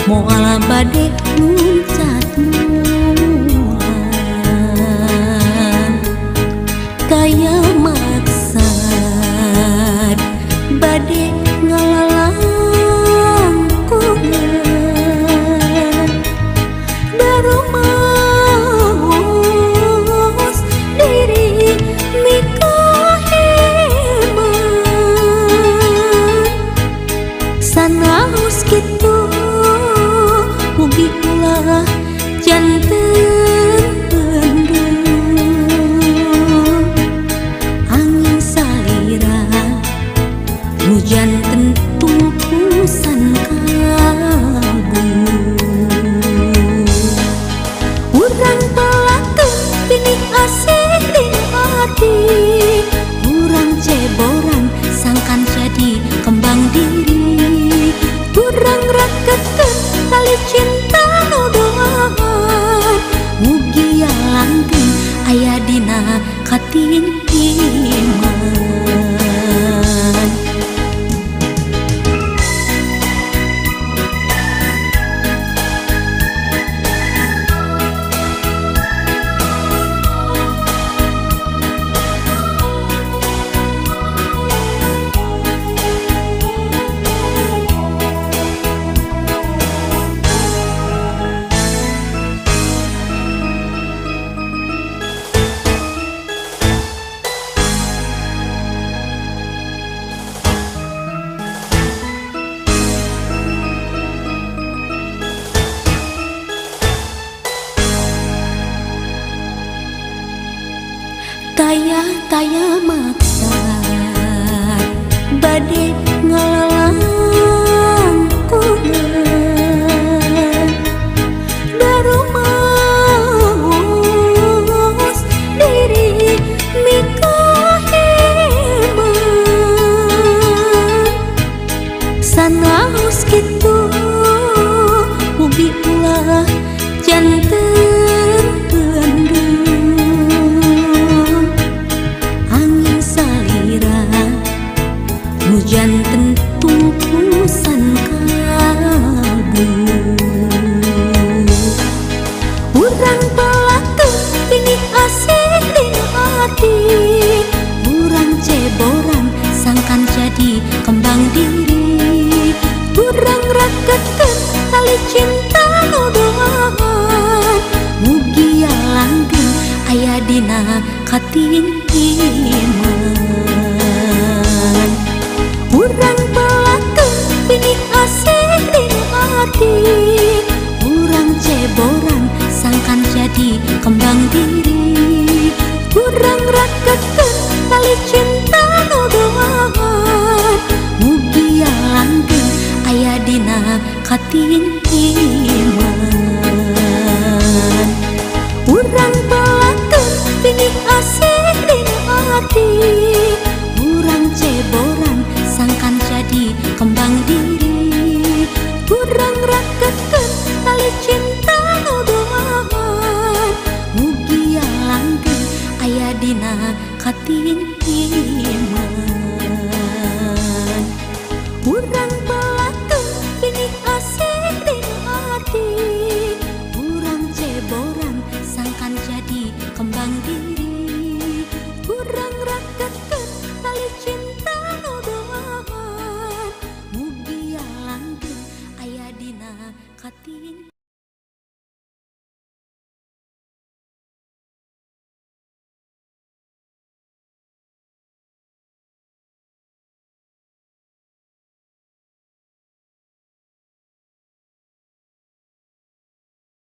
moal bade muncat mulan kaya maksad bade ngalalang kungan darumaos diri mikaheman sanaos kitu mugi ulah janten pendem angin salira hujan tentu pusan kalbu urang pelakeun pinih asik di hati urang ceboran sangkan jadi kembang diri urang rakeun tali cinta nuduhan mugi langgeng aya dina katintiman taya maksad bade ngalalang kungan darumaos diri mikaheman sanaos kitu mugi ulah janten pendem hujan tentu pusan kalbu urang pelakeun pinih asik di hati urang ceboran sangkan jadi kembang diri urang rakeun tali cinta nuduhan mugi langgeng aya dina katintiman urang pelakeun pinih asik di hati urang ceboran sangkan jadi kembang diri urang rakeun tali cinta nuduhan mugi langgeng aya dina katintiman urang pelakeun pinih asik di hati urang ceboran sangkan jadi kembang diri urang rakeun tali cinta nuduhan mugi langgeng aya dina katintiman urang pelakeun pinih asik di hati urang ceboran sangkan jadi kembang diri urang rakeun tali cinta nuduhan mugi langgeng aya dina katintiman